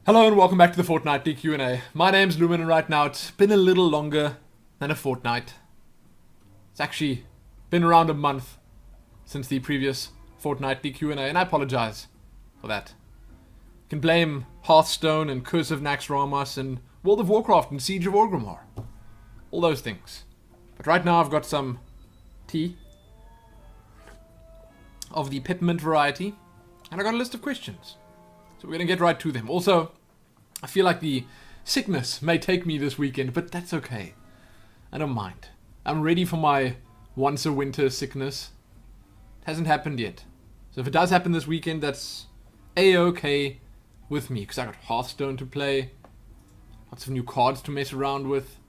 Hello and welcome back to the Fortnightly Q&A. My name's Lumin and right now it's been a little longer than a fortnight. It's actually been around a month since the previous Fortnightly Q&A and I apologize for that. You can blame Hearthstone and Curse of Naxxramas and World of Warcraft and Siege of Orgrimmar. All those things. But right now I've got some tea of the peppermint variety and I got a list of questions. So we're going to get right to them. Also, I feel like the sickness may take me this weekend, but that's okay. I don't mind. I'm ready for my once a winter sickness. It hasn't happened yet. So if it does happen this weekend, that's a-okay with me. Because I got Hearthstone to play. Lots of new cards to mess around with.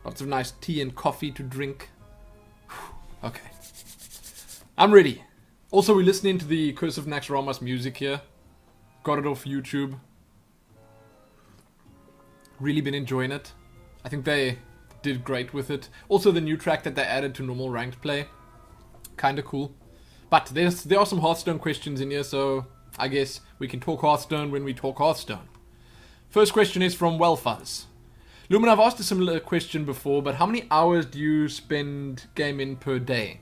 Lots of nice tea and coffee to drink. Whew, okay. I'm ready. Also, we're listening to the Curse of Naxxramas music here. Got it off YouTube. Really been enjoying it. I think they did great with it. Also the new track that they added to normal ranked play. Kinda cool. But there are some Hearthstone questions in here, so I guess we can talk Hearthstone when we talk Hearthstone. First question is from Wellfuzz. Lumin, I've asked a similar question before, but how many hours do you spend gaming per day?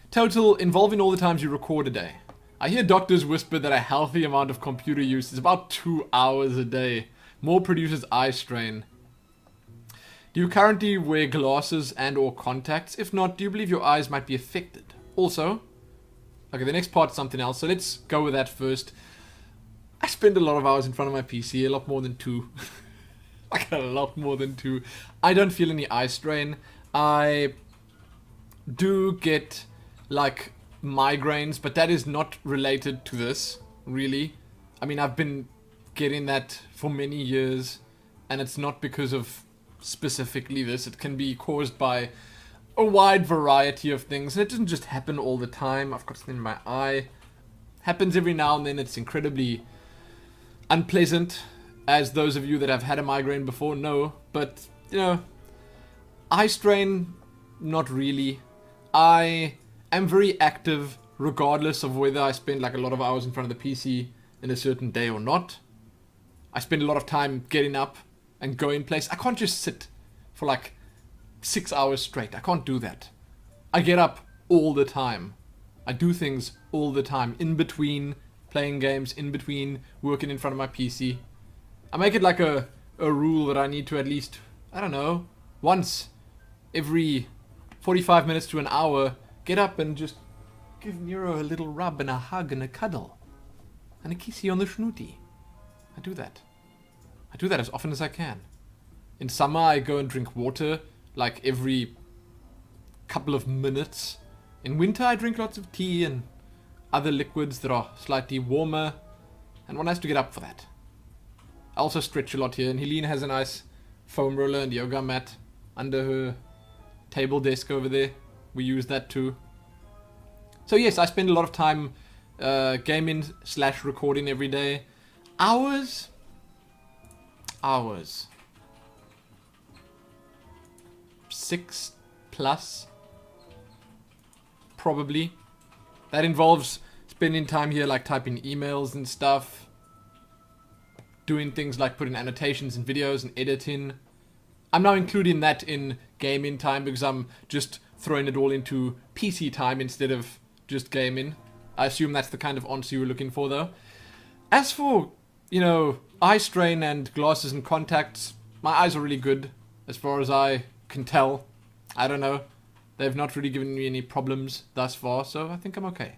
Total, involving all the times you record a day. I hear doctors whisper that a healthy amount of computer use is about 2 hours a day. More produces eye strain. Do you currently wear glasses and or contacts? If not, do you believe your eyes might be affected? Also, okay, the next part's something else, so let's go with that first. I spend a lot of hours in front of my PC, a lot more than 2. Like a lot more than 2. I don't feel any eye strain. I do get like migraines, but that is not related to this, really. I mean, I've been getting that for many years, and it's not because of specifically this. It can be caused by a wide variety of things, and it doesn't just happen all the time. I've got something in my eye. Happens every now and then. It's incredibly unpleasant, as those of you that have had a migraine before know, but, you know, eye strain, not really. I am very active regardless of whether I spend like a lot of hours in front of the PC in a certain day or not. I spend a lot of time getting up and going places. I can't just sit for like 6 hours straight. I can't do that. I get up all the time. I do things all the time. In between playing games, in between working in front of my PC. I make it like a rule that I need to at least, I don't know, once every 45 minutes to an hour get up and just give Nero a little rub and a hug and a cuddle. And a kissy on the schnooty. I do that. I do that as often as I can. In summer, I go and drink water like every couple of minutes. In winter, I drink lots of tea and other liquids that are slightly warmer. And one has to get up for that. I also stretch a lot here. And Helene has a nice foam roller and yoga mat under her table desk over there. We use that too. So yes, I spend a lot of time gaming / recording every day. Hours? 6 plus? Probably. That involves spending time here like typing emails and stuff. Doing things like putting annotations in videos and editing. I'm now including that in gaming time because I'm just throwing it all into PC time instead of just gaming. I assume that's the kind of answer you were looking for, though. As for, you know, eye strain and glasses and contacts, my eyes are really good, as far as I can tell. I don't know. They've not really given me any problems thus far, so I think I'm okay.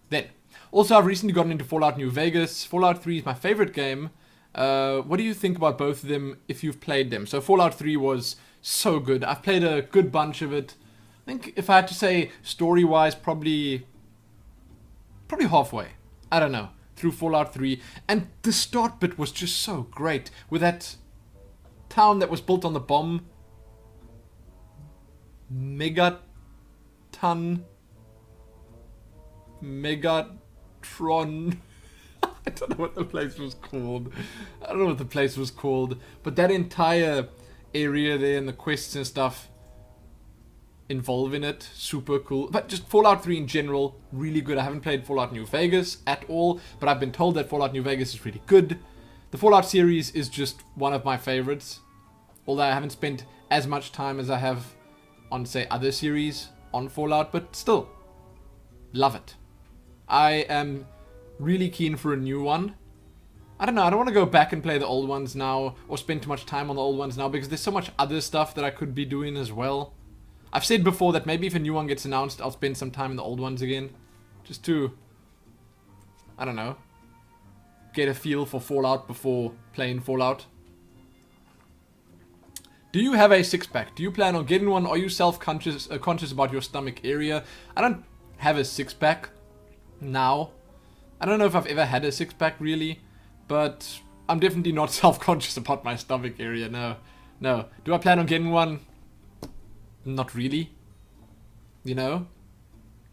Then, also I've recently gotten into Fallout New Vegas. Fallout 3 is my favorite game. What do you think about both of them if you've played them? So Fallout 3 was so good. I've played a good bunch of it. I think if I had to say story-wise, probably halfway. I don't know. Through Fallout 3. And the start bit was just so great. With that town that was built on the bomb. Megatron. I don't know what the place was called. But that entire area there and the quests and stuff involving it, super cool. But just Fallout 3 in general, really good. I haven't played Fallout New Vegas at all, but I've been told that Fallout New Vegas is really good. The Fallout series is just one of my favorites. Although I haven't spent as much time as I have on, say, other series on Fallout, but still, love it. I am really keen for a new one. I don't know, I don't want to go back and play the old ones now, or spend too much time on the old ones now, because there's so much other stuff that I could be doing as well. I've said before that maybe if a new one gets announced, I'll spend some time in the old ones again. Just to, I don't know, get a feel for Fallout before playing Fallout. Do you have a six-pack? Do you plan on getting one? Are you self-conscious conscious about your stomach area? I don't have a six-pack now. I don't know if I've ever had a six-pack really, but I'm definitely not self-conscious about my stomach area, no. No. Do I plan on getting one? Not really. You know?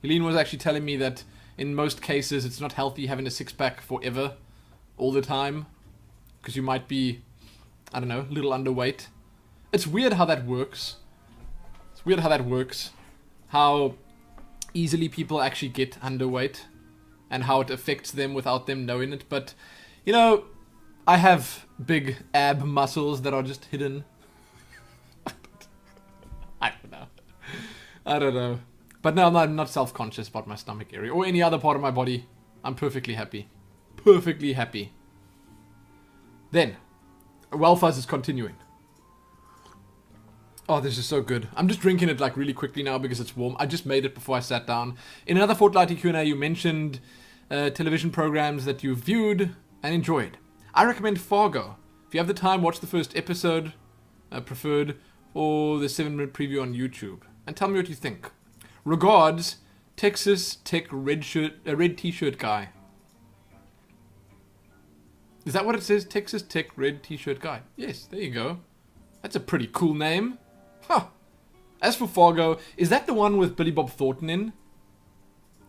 Helene was actually telling me that in most cases it's not healthy having a six-pack forever, all the time, because you might be, I don't know, a little underweight. It's weird how that works. It's weird how that works. How easily people actually get underweight and how it affects them without them knowing it. But, you know, I have big ab muscles that are just hidden. I don't know. I don't know. But no, I'm not self-conscious about my stomach area or any other part of my body. I'm perfectly happy. Perfectly happy. Then, Wellfuzz is continuing. Oh, this is so good. I'm just drinking it like really quickly now because it's warm. I just made it before I sat down. In another Fortnightly Q&A, you mentioned television programs that you've viewed and enjoyed. I recommend Fargo. If you have the time, watch the first episode, preferred, or the 7-minute preview on YouTube. And tell me what you think. Regards, Texas Tech red t-shirt guy. Is that what it says? Texas Tech red t-shirt guy. Yes, there you go. That's a pretty cool name. Huh. As for Fargo, is that the one with Billy Bob Thornton in?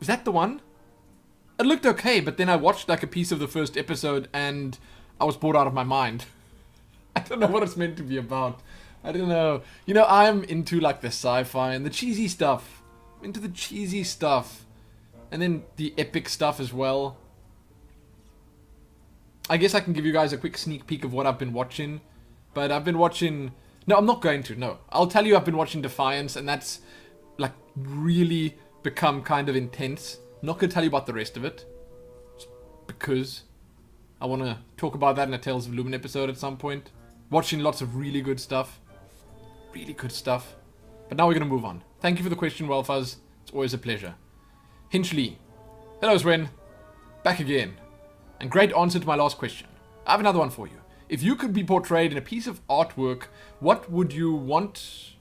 Is that the one? It looked okay, but then I watched like a piece of the first episode and I was bored out of my mind. I don't know what it's meant to be about. I don't know. You know, I'm into like the sci-fi and the cheesy stuff. I'm into the cheesy stuff. And then the epic stuff as well. I guess I can give you guys a quick sneak peek of what I've been watching. But I've been watching... No, I'm not going to, no. I'll tell you I've been watching Defiance, and that's, like, really become kind of intense. I'm not going to tell you about the rest of it. Just because I want to talk about that in a Tales of Lumin episode at some point. Watching lots of really good stuff. Really good stuff. But now we're going to move on. Thank you for the question, Wellfuzz. It's always a pleasure. Hinchley. Hello, Sven. Back again. And great answer to my last question. I have another one for you. If you could be portrayed in a piece of artwork, what would you want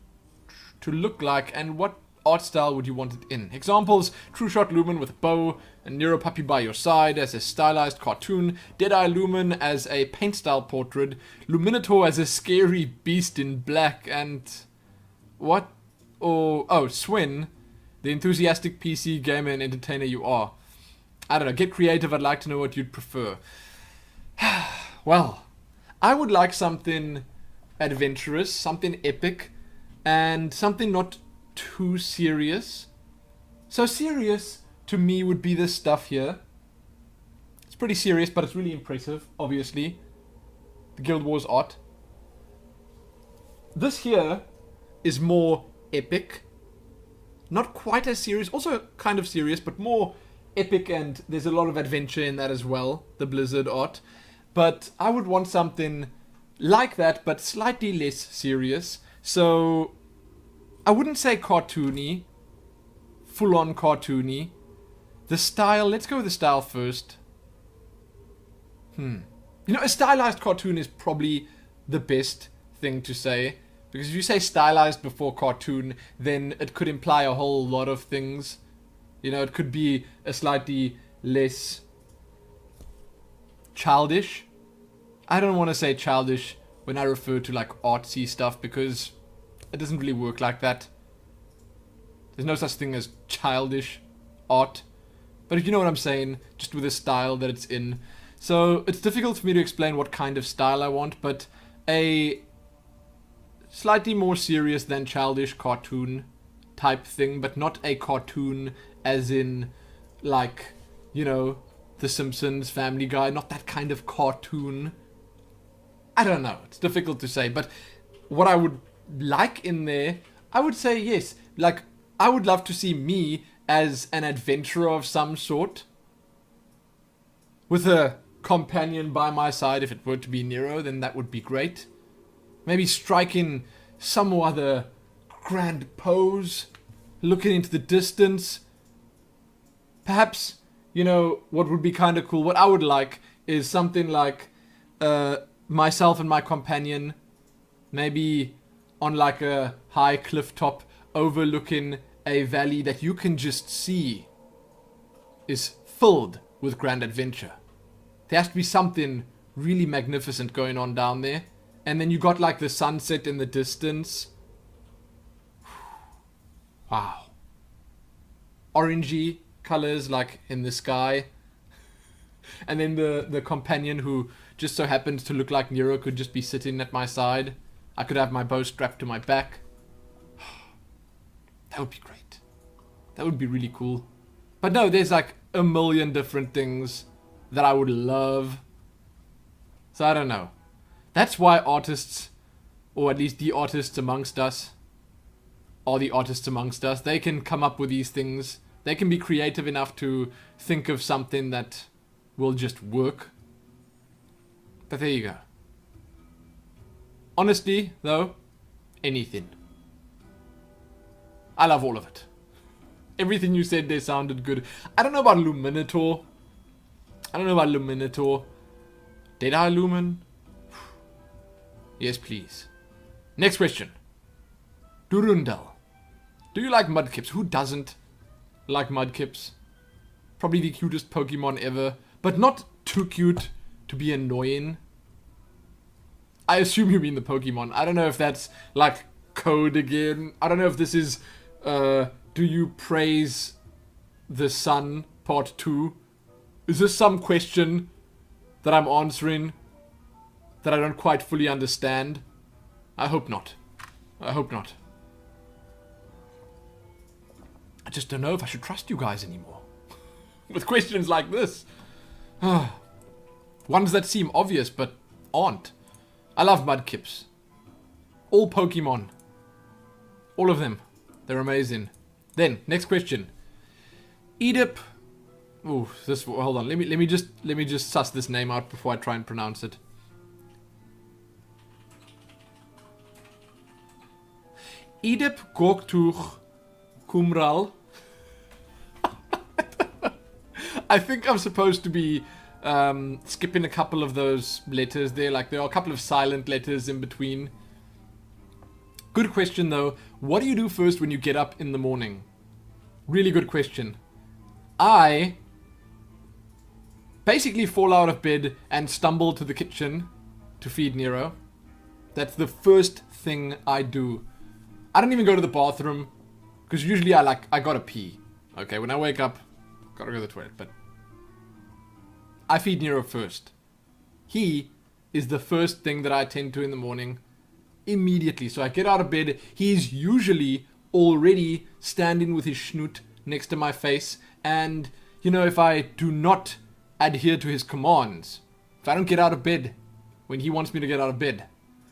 to look like and what art style would you want it in? Examples, True Shot Lumin with a bow, a Nero puppy by your side as a stylized cartoon, Deadeye Lumin as a paint style portrait, Luminator as a scary beast in black, and... what? Oh, Sven, the enthusiastic PC gamer and entertainer you are. I don't know, get creative, I'd like to know what you'd prefer. Well... I would like something adventurous, something epic, and something not too serious. So serious, to me, would be this stuff here. It's pretty serious, but it's really impressive, obviously. The Guild Wars art. This here is more epic. Not quite as serious, also kind of serious, but more epic, and there's a lot of adventure in that as well, the Blizzard art. But I would want something like that, but slightly less serious. So, I wouldn't say cartoony. Full-on cartoony. The style, let's go with the style first. You know, a stylized cartoon is probably the best thing to say. Because if you say stylized before cartoon, then it could imply a whole lot of things. You know, it could be a slightly less childish. I don't want to say childish when I refer to like artsy stuff because it doesn't really work like that. There's no such thing as childish art. But if you know what I'm saying, just with the style that it's in. So it's difficult for me to explain what kind of style I want, but a slightly more serious than childish cartoon type thing, but not a cartoon as in like, you know, The Simpsons, Family Guy, not that kind of cartoon. I don't know. It's difficult to say. But what I would like in there, I would say yes. Like, I would love to see me as an adventurer of some sort. With a companion by my side. If it were to be Nero, then that would be great. Maybe striking some other grand pose. Looking into the distance. Perhaps, you know, what would be kind of cool. What I would like is something like myself and my companion. Maybe on like a high cliff top overlooking a valley that you can just see is filled with grand adventure. There has to be something really magnificent going on down there. And then you got like the sunset in the distance. Wow. Orangey colors like in the sky. And then the companion who just so happens to look like Nero could just be sitting at my side. I could have my bow strapped to my back. That would be great. That would be really cool. But no, there's like a million different things that I would love. So I don't know. That's why artists, or at least the artists amongst us, are the artists amongst us. They can come up with these things. They can be creative enough to think of something that will just work. But there you go. Honestly, though, anything. I love all of it. Everything you said there sounded good. I don't know about Luminator. Did I Lumin? Yes, please. Next question. Durundal. Do you like mudkips? Who doesn't like mudkips? Probably the cutest Pokemon ever. But not too cute to be annoying. I assume you mean the Pokemon. I don't know if that's like code again. I don't know if this is do you praise the sun part 2? Is this some question that I'm answering that I don't quite fully understand? I hope not. I hope not. I just don't know if I should trust you guys anymore. With questions like this. Ones that seem obvious but aren't. I love mudkips. All Pokemon. All of them. They're amazing. Then, next question. Edip. Ooh, this. Hold on. Let me just suss this name out before I try and pronounce it. Edip Gorktuch Kumral. I think I'm supposed to be skipping a couple of those letters there. Like, there are a couple of silent letters in between. Good question, though. What do you do first when you get up in the morning? Really good question. I basically fall out of bed and stumble to the kitchen to feed Nero. That's the first thing I do. I don't even go to the bathroom, because usually I gotta pee. Okay, when I wake up, gotta go to the toilet, but I feed Nero first. He is the first thing that I attend to in the morning immediately. So I get out of bed. He's usually already standing with his snoot next to my face. And, you know, if I do not adhere to his commands, if I don't get out of bed when he wants me to get out of bed,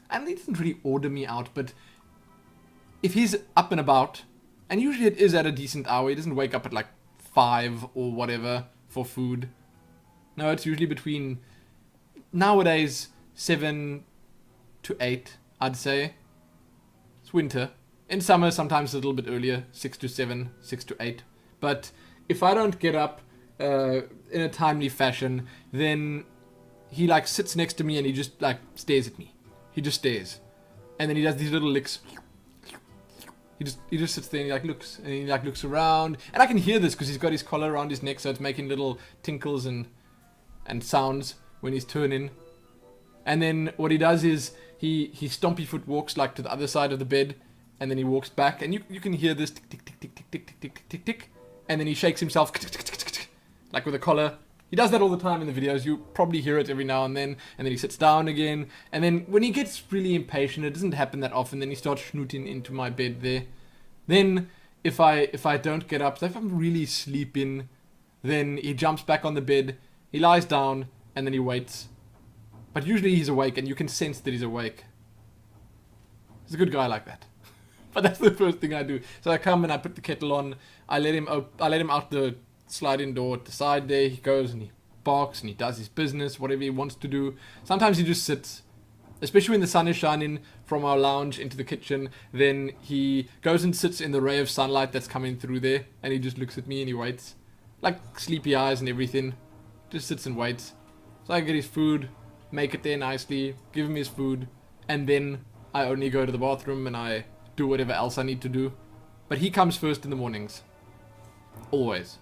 and he doesn't really order me out, but if he's up and about, and usually it is at a decent hour, he doesn't wake up at like 5 or whatever for food. No, it's usually between, nowadays, 7 to 8, I'd say. It's winter. In summer, sometimes a little bit earlier, 6 to 7, 6 to 8. But if I don't get up in a timely fashion, then he like sits next to me and he just like stares at me. He just stares. And then he does these little licks. He just sits there and he like looks. And he like looks around. And I can hear this because he's got his collar around his neck, so it's making little tinkles and sounds when he's turning. And then what he does is he stompy foot walks like to the other side of the bed, and then he walks back, and you can hear this tick tick tick tick tick tick tick tick tick tick, and then he shakes himself like with a collar. He does that all the time in the videos. You probably hear it every now and then he sits down again, and then when he gets really impatient, it doesn't happen that often, then he starts snooting into my bed there. Then if I don't get up, so if I'm really sleeping, then he jumps back on the bed, he lies down, and then he waits But usually he's awake, and you can sense that he's awake. He's a good guy like that. But that's the first thing I do. So I come and I put the kettle on. I let him out the sliding door at the side there. He goes and he barks and he does his business, whatever he wants to do. Sometimes he just sits. Especially when the sun is shining from our lounge into the kitchen, then he goes and sits in the ray of sunlight that's coming through there, and he just looks at me and he waits. Like sleepy eyes and everything. Just sits and waits. So I get his food, make it there nicely, give him his food, and then I only go to the bathroom and I do whatever else I need to do. But he comes first in the mornings. Always.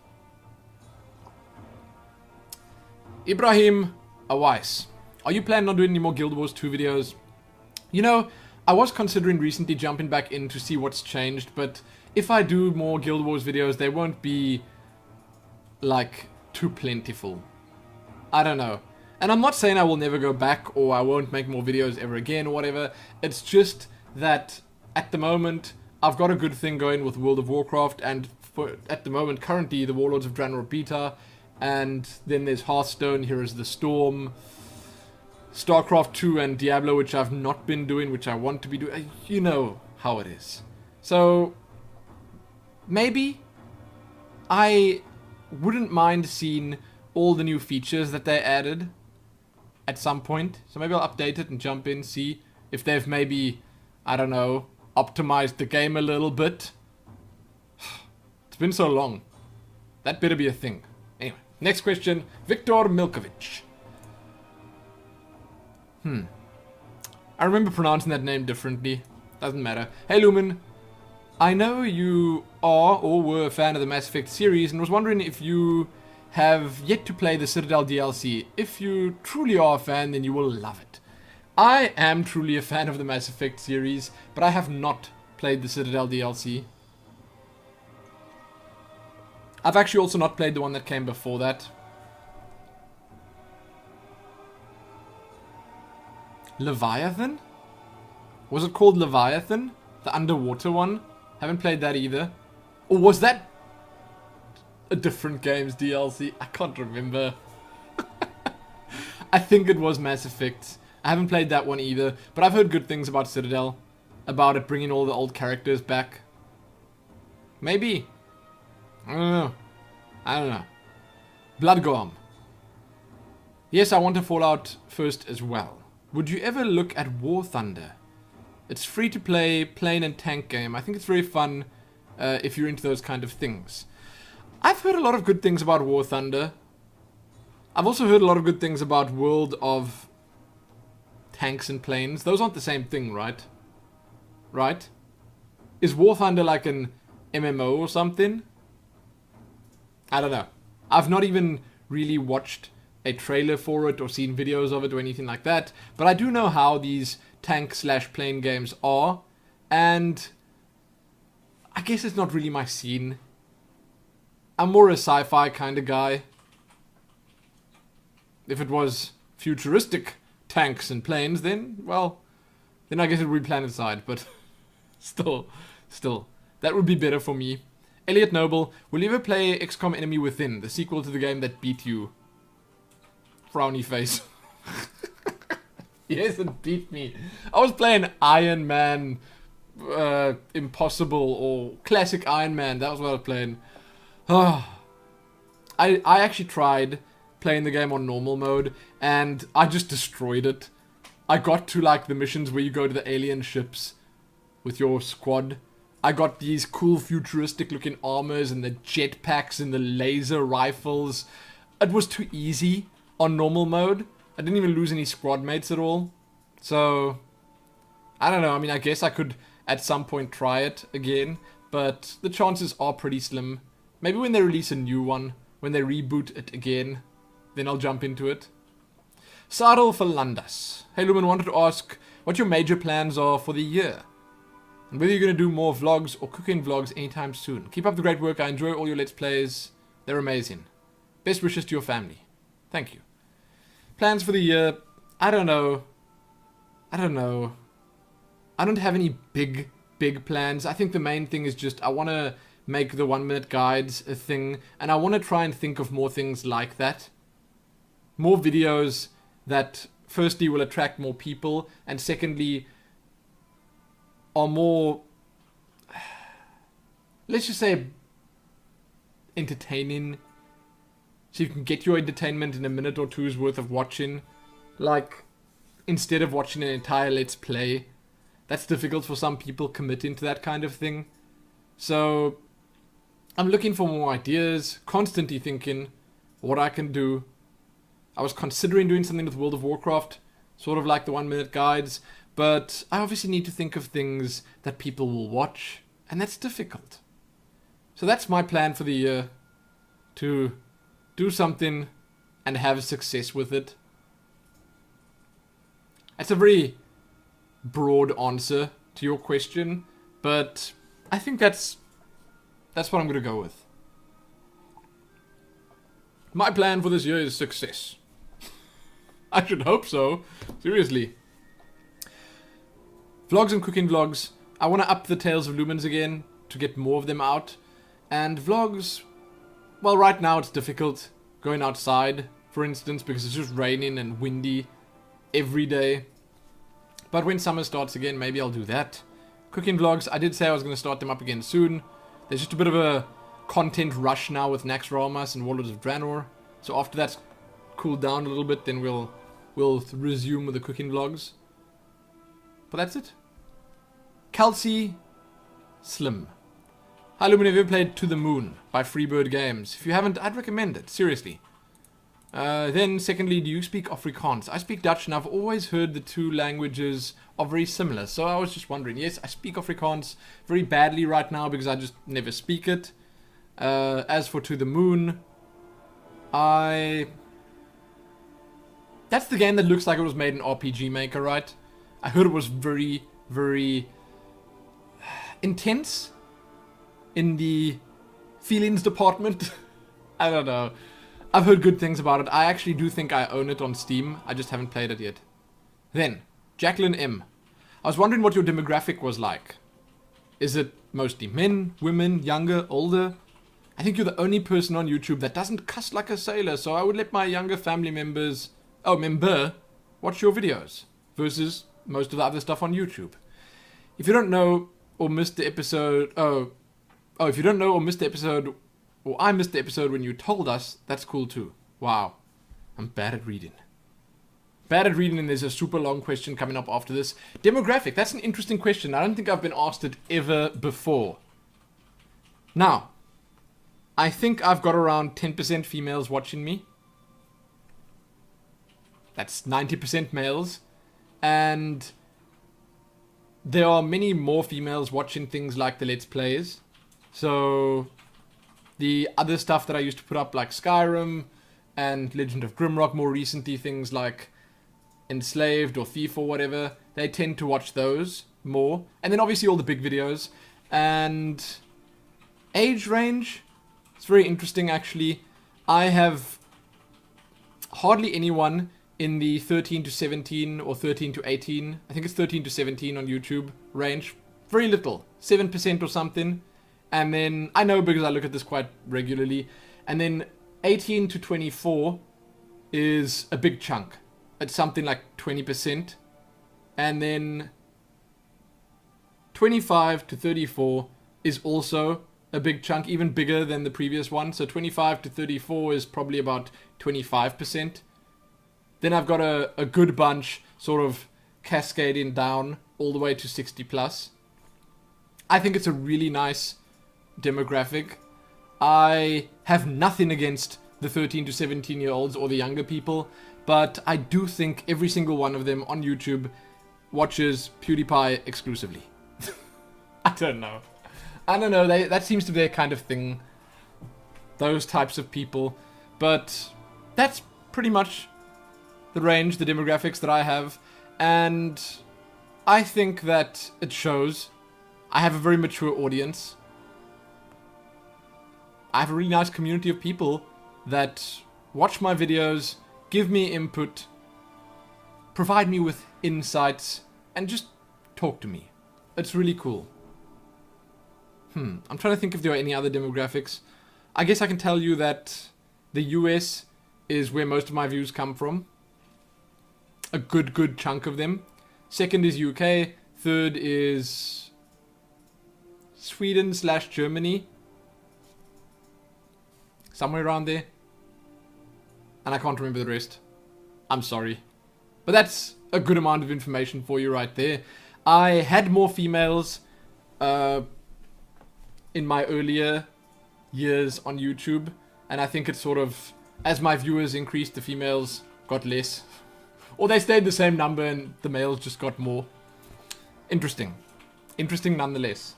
Ibrahim Awais. Are you planning on doing any more Guild Wars 2 videos? You know, I was considering recently jumping back in to see what's changed, but if I do more Guild Wars videos, they won't be, like, too plentiful. I don't know. And I'm not saying I will never go back or I won't make more videos ever again or whatever. It's just that at the moment, I've got a good thing going with World of Warcraft, and at the moment, currently, the Warlords of Draenor Beta, and then there's Hearthstone, Heroes of the Storm, StarCraft 2 and Diablo, which I've not been doing, which I want to be doing. You know how it is. So, maybe I wouldn't mind seeing all the new features that they added at some point. So maybe I'll update it and jump in, see if they've maybe, I don't know, optimized the game a little bit. It's been so long. That better be a thing. Anyway, next question. Viktor Milkovic. I remember pronouncing that name differently. Doesn't matter. Hey Lumin, I know you are or were a fan of the Mass Effect series and was wondering if you have yet to play the Citadel DLC. If you truly are a fan, then you will love it. I am truly a fan of the Mass Effect series, but I have not played the Citadel DLC. I've actually also not played the one that came before that. Leviathan? Was it called Leviathan? The underwater one? Haven't played that either. Or was that a different game's DLC? I can't remember. I think it was Mass Effect. I haven't played that one either, but I've heard good things about Citadel. About it bringing all the old characters back. Maybe. I don't know. Bloodgorm. Yes, I want a Fallout first as well. Would you ever look at War Thunder? It's free to play, plane and tank game. I think it's very fun if you're into those kind of things. I've heard a lot of good things about War Thunder. I've also heard a lot of good things about World of Tanks and Planes. Those aren't the same thing, right? Right? Is War Thunder like an MMO or something? I don't know. I've not even really watched a trailer for it or seen videos of it or anything like that, but I do know how these tank/plane games are, and I guess it's not really my scene. I'm more a sci-fi kind of guy. If it was futuristic tanks and planes, then, well, then I guess it would be PlanetSide, but still, that would be better for me. Elliot Noble, will you ever play XCOM Enemy Within, the sequel to the game that beat you? Frowny face. Yes, it beat me. I was playing Iron Man, Impossible, or Classic Iron Man. That was what I was playing. I actually tried playing the game on normal mode, and I just destroyed it. I got to, like, the missions where you go to the alien ships with your squad. I got these cool futuristic looking armors and the jetpacks and the laser rifles. It was too easy on normal mode. I didn't even lose any squad mates at all. So, I don't know. I mean, I guess I could at some point try it again, but the chances are pretty slim. Maybe when they release a new one, when they reboot it again, then I'll jump into it. Sarel Falandas. Hey Lumin, wanted to ask what your major plans are for the year, and whether you're going to do more vlogs or cooking vlogs anytime soon. Keep up the great work. I enjoy all your Let's Plays. They're amazing. Best wishes to your family. Thank you. Plans for the year? I don't know. I don't have any big plans. I think the main thing is just I want to make the 1 minute guides a thing, and I want to try and think of more things like that. More videos that firstly will attract more people, and secondly are more, let's just say, entertaining. So you can get your entertainment in a minute or two's worth of watching. Like, instead of watching an entire Let's Play. That's difficult for some people committing to that kind of thing. So, I'm looking for more ideas, constantly thinking what I can do. I was considering doing something with World of Warcraft, sort of like the 1 minute guides, but I obviously need to think of things that people will watch, and that's difficult. So that's my plan for the year, to do something and have success with it. That's a very broad answer to your question, but I think that's what I'm going to go with. My plan for this year is success. I should hope so. Seriously. Vlogs and cooking vlogs. I want to up the Tales of Lumens again to get more of them out. And vlogs, well, right now it's difficult going outside, for instance, because it's just raining and windy every day. But when summer starts again, maybe I'll do that. Cooking vlogs, I did say I was going to start them up again soon. There's just a bit of a content rush now with Naxxramas and Warlords of Draenor. So after that's cooled down a little bit, then we'll resume with the cooking vlogs. But that's it. Kelsey Slim. Hi Lumin, have you ever played To the Moon by Freebird Games? If you haven't, I'd recommend it, seriously. Then secondly, do you speak Afrikaans? I speak Dutch and I've always heard the two languages are very similar. So I was just wondering, yes, I speak Afrikaans very badly right now because I just never speak it. As for To the Moon, that's the game that looks like it was made in RPG Maker, right? I heard it was very, very intense in the feelings department. I don't know. I've heard good things about it. I actually do think I own it on Steam. I just haven't played it yet. Then, Jacqueline M. I was wondering what your demographic was like. Is it mostly men, women, younger, older? I think you're the only person on YouTube that doesn't cuss like a sailor, so I would let my younger family members, watch your videos versus most of the other stuff on YouTube. If you don't know or missed the episode, if you don't know or missed the episode, or I missed the episode when you told us, that's cool too. Wow. I'm bad at reading. And there's a super long question coming up after this. Demographic, that's an interesting question. I don't think I've been asked it ever before. Now, I think I've got around 10% females watching me. That's 90% males. And there are many more females watching things like the Let's Plays. So the other stuff that I used to put up, like Skyrim and Legend of Grimrock, more recently things like Enslaved or Thief or whatever, they tend to watch those more. And then obviously all the big videos. And age range, it's very interesting actually. I have hardly anyone in the 13 to 17 or 13 to 18, I think it's 13 to 17 on YouTube range. Very little, 7% or something. And then, I know because I look at this quite regularly. And then 18 to 24 is a big chunk. It's something like 20%. And then 25 to 34 is also a big chunk, even bigger than the previous one. So 25 to 34 is probably about 25%. Then I've got a good bunch sort of cascading down all the way to 60 plus. I think it's a really nice demographic. I have nothing against the 13 to 17 year olds or the younger people, but I do think every single one of them on YouTube watches PewDiePie exclusively. I don't know. That seems to be their kind of thing. Those types of people. But that's pretty much the range, the demographics that I have. And I think that it shows. I have a very mature audience. I have a really nice community of people that watch my videos, give me input, provide me with insights, and just talk to me. It's really cool. I'm trying to think if there are any other demographics. I guess I can tell you that the US is where most of my views come from. a good chunk of them. Second is UK. Third is Sweden/Germany. Somewhere around there. And I can't remember the rest. I'm sorry. But that's a good amount of information for you right there. I had more females in my earlier years on YouTube. And I think it's sort of, as my viewers increased, the females got less. Or they stayed the same number and the males just got more. Interesting. Interesting nonetheless.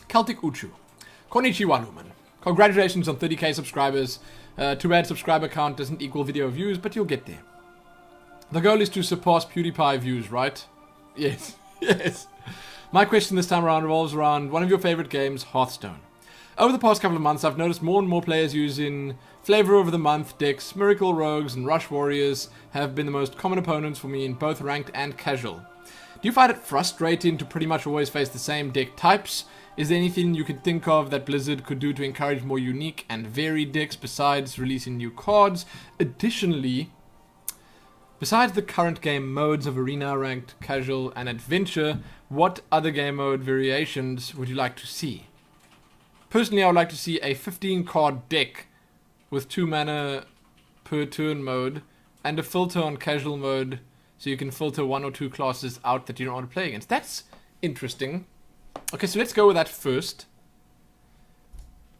Celtic Uchu. Konnichiwa, Lumin. Congratulations on 30k subscribers. Too bad subscriber count doesn't equal video views, but you'll get there. The goal is to surpass PewDiePie views, right? Yes. Yes. My question this time around revolves around one of your favorite games, Hearthstone. Over the past couple of months, I've noticed more and more players using Flavor of the Month decks. Miracle Rogues and Rush Warriors have been the most common opponents for me in both ranked and casual. Do you find it frustrating to pretty much always face the same deck types? Is there anything you can think of that Blizzard could do to encourage more unique and varied decks besides releasing new cards? Additionally, besides the current game modes of Arena, Ranked, Casual, and Adventure, what other game mode variations would you like to see? Personally, I would like to see a 15-card deck with 2 mana per turn mode and a filter on casual mode so you can filter 1 or 2 classes out that you don't want to play against. That's interesting. Okay, so let's go with that first.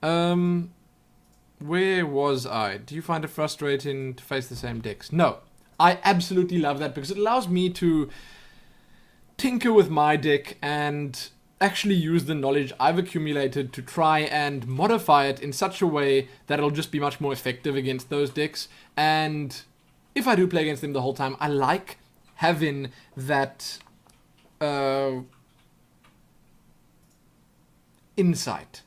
Where was I? Do you find it frustrating to face the same decks? No. I absolutely love that because it allows me to tinker with my deck and actually use the knowledge I've accumulated to try and modify it in such a way that it'll just be much more effective against those decks. And if I do play against them the whole time, I like having that insight.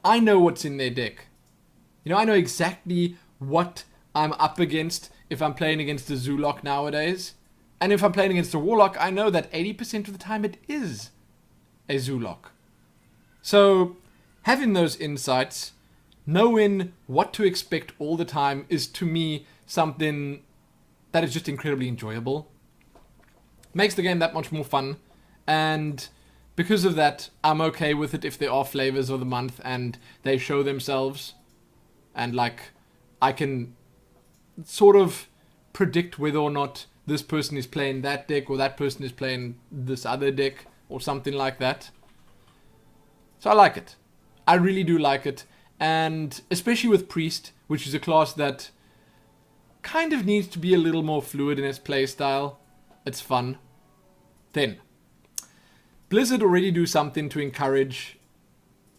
I know what's in their deck. You know, I know exactly what I'm up against if I'm playing against a Zoolock nowadays. And if I'm playing against a Warlock, I know that 80% of the time it is a Zoolock. So, having those insights, knowing what to expect all the time is to me something that is just incredibly enjoyable. Makes the game that much more fun. And because of that, I'm okay with it if there are flavors of the month and they show themselves. And like, I can sort of predict whether or not this person is playing that deck or that person is playing this other deck or something like that. So I like it. I really do like it. And especially with Priest, which is a class that kind of needs to be a little more fluid in its playstyle. It's fun. Then, Blizzard already do something to encourage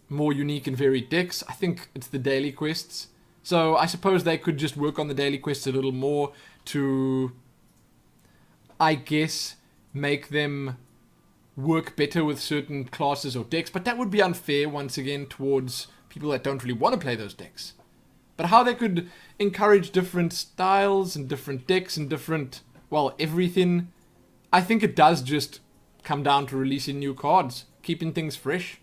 more unique and varied decks. I think it's the daily quests. So I suppose they could just work on the daily quests a little more to, I guess, make them work better with certain classes or decks. But that would be unfair, once again, towards people that don't really want to play those decks. But how they could encourage different styles and different decks and different, well, everything. I think it does just come down to releasing new cards, keeping things fresh.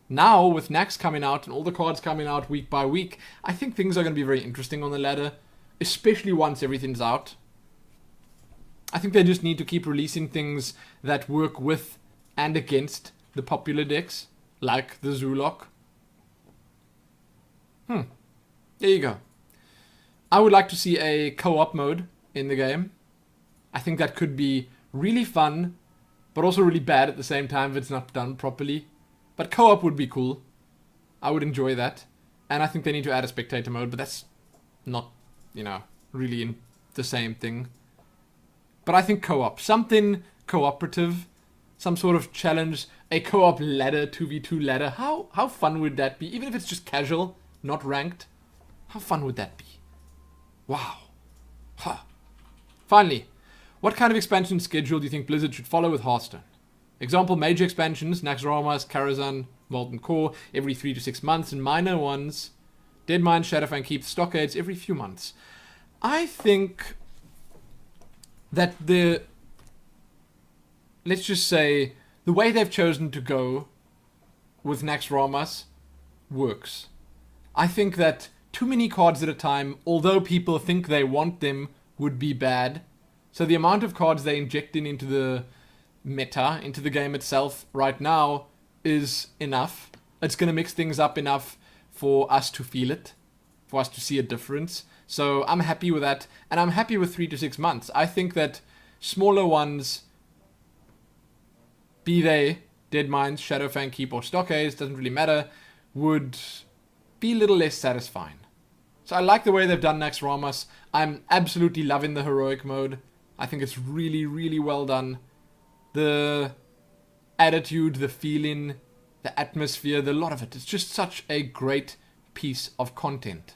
Now, with Nax coming out and all the cards coming out week by week, I think things are going to be very interesting on the ladder, especially once everything's out. I think they just need to keep releasing things that work with and against the popular decks, like the Zoolock. There you go. I would like to see a co-op mode in the game. I think that could be really fun, but also really bad at the same time if it's not done properly. But co-op would be cool. I would enjoy that. And I think they need to add a spectator mode, but that's not, really in the same thing. But I think co-op. Something cooperative. Some sort of challenge. A co-op ladder, 2v2 ladder. How fun would that be? Even if it's just casual, not ranked. How fun would that be? Wow. Huh. Finally, what kind of expansion schedule do you think Blizzard should follow with Hearthstone? Example, major expansions, Naxxramas, Karazhan, Molten Core, every 3 to 6 months, and minor ones, Deadmine, Shadowfang Keep, Stockades, every few months. I think that let's just say, the way they've chosen to go with Naxxramas works. I think that too many cards at a time, although people think they want them would be bad. So the amount of cards they inject into the meta, into the game itself right now is enough. It's going to mix things up enough for us to feel it, for us to see a difference. So I'm happy with that, and I'm happy with 3 to 6 months. I think that smaller ones, be they Dead Mines, Shadowfang Keep, or Stockades, doesn't really matter, would be a little less satisfying. So I like the way they've done Naxxramas. I'm absolutely loving the heroic mode. I think it's really, really well done. The attitude, the feeling, the atmosphere, the lot of it. It's just such a great piece of content.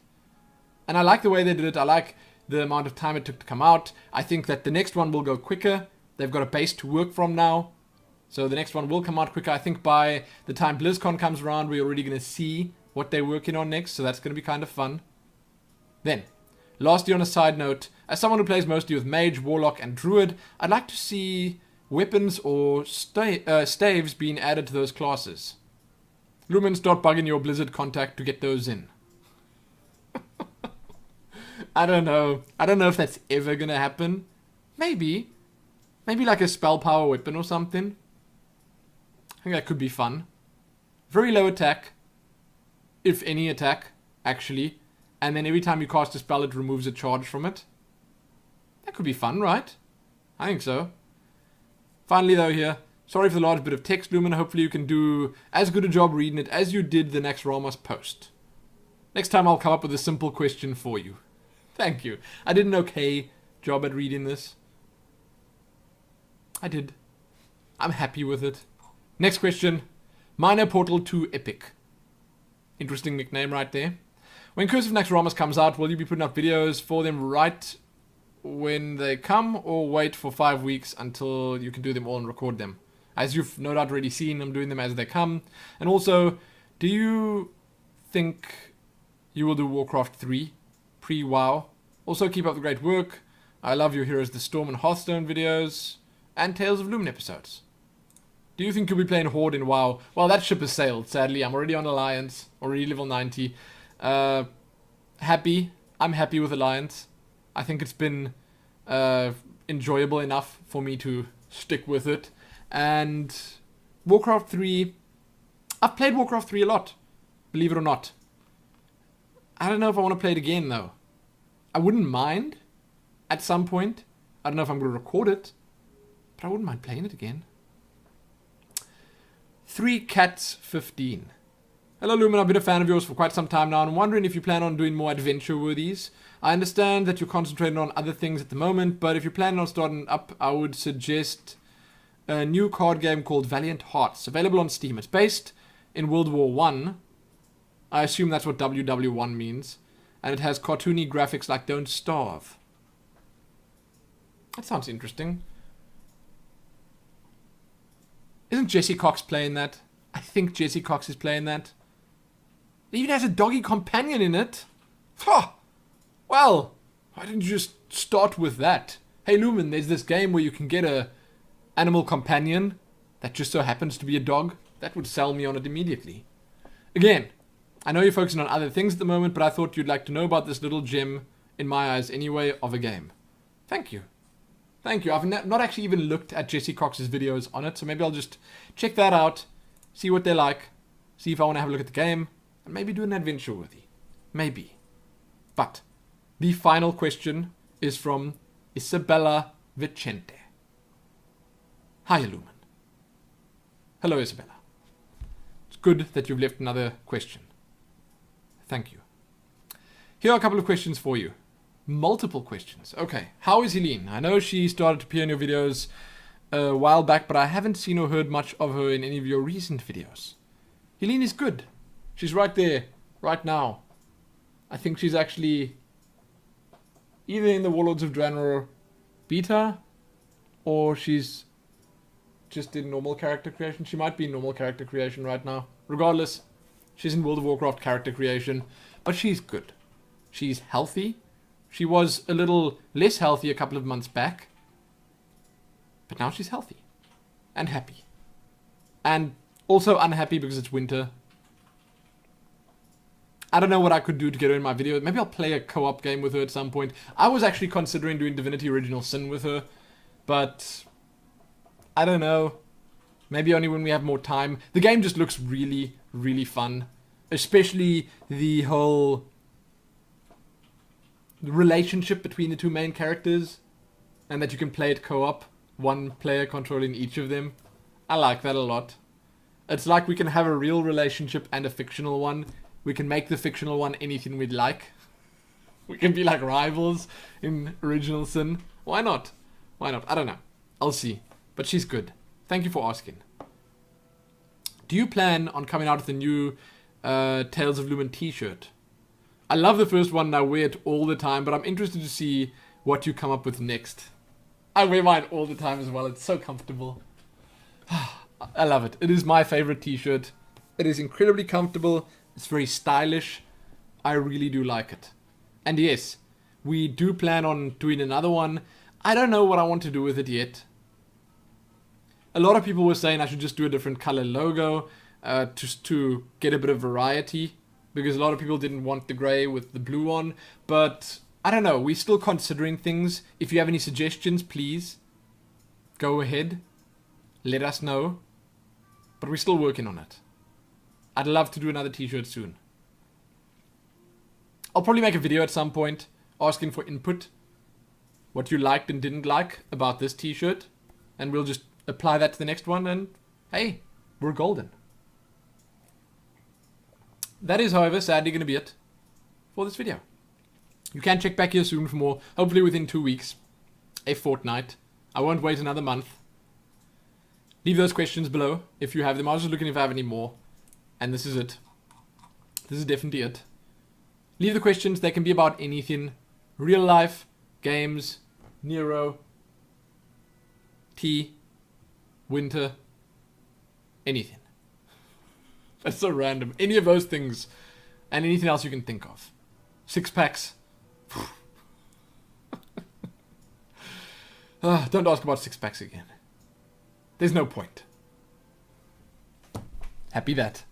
And I like the way they did it. I like the amount of time it took to come out. I think that the next one will go quicker. They've got a base to work from now. So the next one will come out quicker. I think by the time BlizzCon comes around, we're already going to see what they're working on next. So that's going to be kind of fun. Then, lastly on a side note, as someone who plays mostly with Mage, Warlock, and Druid, I'd like to see weapons or staves being added to those classes. Lumin, start bugging your Blizzard contact to get those in. I don't know. I don't know if that's ever going to happen. Maybe. Maybe like a spell power weapon or something. I think that could be fun. Very low attack. If any attack, actually. And then every time you cast a spell, it removes a charge from it. That could be fun, right? I think so. Finally, though, here. Sorry for the large bit of text, Lumin. Hopefully you can do as good a job reading it as you did the Naxxramas post. Next time I'll come up with a simple question for you. Thank you. I did an okay job at reading this. I did. I'm happy with it. Next question. Minor Portal 2 Epic. Interesting nickname right there. When Curse of Naxxramas comes out, will you be putting up videos for them right when they come, or wait for 5 weeks until you can do them all and record them? As you've no doubt already seen, I'm doing them as they come. And also, do you think you will do Warcraft 3 pre-WoW? Also, keep up the great work. I love your Heroes the Storm and Hearthstone videos, and Tales of Lumin episodes. Do you think you'll be playing Horde in WoW? Well, that ship has sailed, sadly. I'm already on Alliance, already level 90. Happy. I'm happy with Alliance. I think it's been enjoyable enough for me to stick with it. And Warcraft 3, I've played Warcraft 3 a lot, believe it or not. I don't know if I want to play it again, though. I wouldn't mind at some point. I don't know if I'm going to record it, but I wouldn't mind playing it again. 3Cats15. Hello Lumin, I've been a fan of yours for quite some time now, and I'm wondering if you plan on doing more adventure-worthies. I understand that you're concentrating on other things at the moment, but if you're planning on starting up, I would suggest a new card game called Valiant Hearts, available on Steam. It's based in World War One. I assume that's what WW1 means. And it has cartoony graphics like Don't Starve. That sounds interesting. Isn't Jesse Cox playing that? I think Jesse Cox is playing that. It even has a doggy companion in it. Huh. Well, why didn't you just start with that? Hey Lumin, there's this game where you can get a animal companion that just so happens to be a dog. That would sell me on it immediately. Again, I know you're focusing on other things at the moment, but I thought you'd like to know about this little gem, in my eyes anyway, of a game. Thank you. Thank you. I've not actually even looked at Jesse Cox's videos on it, so maybe I'll just check that out, see what they're like, see if I want to have a look at the game, and maybe do an adventure worthy. Maybe. But the final question is from Isabella Vicente. Hi, Lumin. Hello, Isabella. It's good that you've left another question. Thank you. Here are a couple of questions for you. Multiple questions. Okay. How is Helene? I know she started to appear in your videos a while back, but I haven't seen or heard much of her in any of your recent videos. Helene is good. She's right there, right now. I think she's actually either in the Warlords of Draenor beta, or she's just in normal character creation. She might be in normal character creation right now. Regardless, she's in World of Warcraft character creation, but she's good. She's healthy. She was a little less healthy a couple of months back, but now she's healthy and happy. And also unhappy because it's winter. I don't know what I could do to get her in my video. Maybe I'll play a co-op game with her at some point. I was actually considering doing Divinity Original Sin with her, but I don't know. Maybe only when we have more time. The game just looks really, really fun. Especially the whole relationship between the two main characters. And that you can play it co-op. One player controlling each of them. I like that a lot. It's like we can have a real relationship and a fictional one. We can make the fictional one anything we'd like. We can be like rivals in Original Sin. Why not? Why not? I don't know. I'll see. But she's good. Thank you for asking. Do you plan on coming out with a new Tales of Lumin t-shirt? I love the first one and I wear it all the time, but I'm interested to see what you come up with next. I wear mine all the time as well. It's so comfortable. I love it. It is my favorite t-shirt. It is incredibly comfortable. It's very stylish. I really do like it. And yes, we do plan on doing another one. I don't know what I want to do with it yet. A lot of people were saying I should just do a different color logo just to get a bit of variety. Because a lot of people didn't want the grey with the blue on. But I don't know. We're still considering things. If you have any suggestions, please go ahead. Let us know. But we're still working on it. I'd love to do another t-shirt soon. I'll probably make a video at some point asking for input. What you liked and didn't like about this t-shirt. And we'll just apply that to the next one and hey, we're golden. That is, however, sadly going to be it for this video. You can check back here soon for more, hopefully within 2 weeks. A fortnight. I won't wait another month. Leave those questions below if you have them. I was just looking if I have any more. And this is it. This is definitely it. Leave the questions. They can be about anything. Real life, games, Nero, tea, winter, anything. That's so random. Any of those things. And anything else you can think of. Sixpacks. Don't ask about sixpacks again. There's no point. Happy that.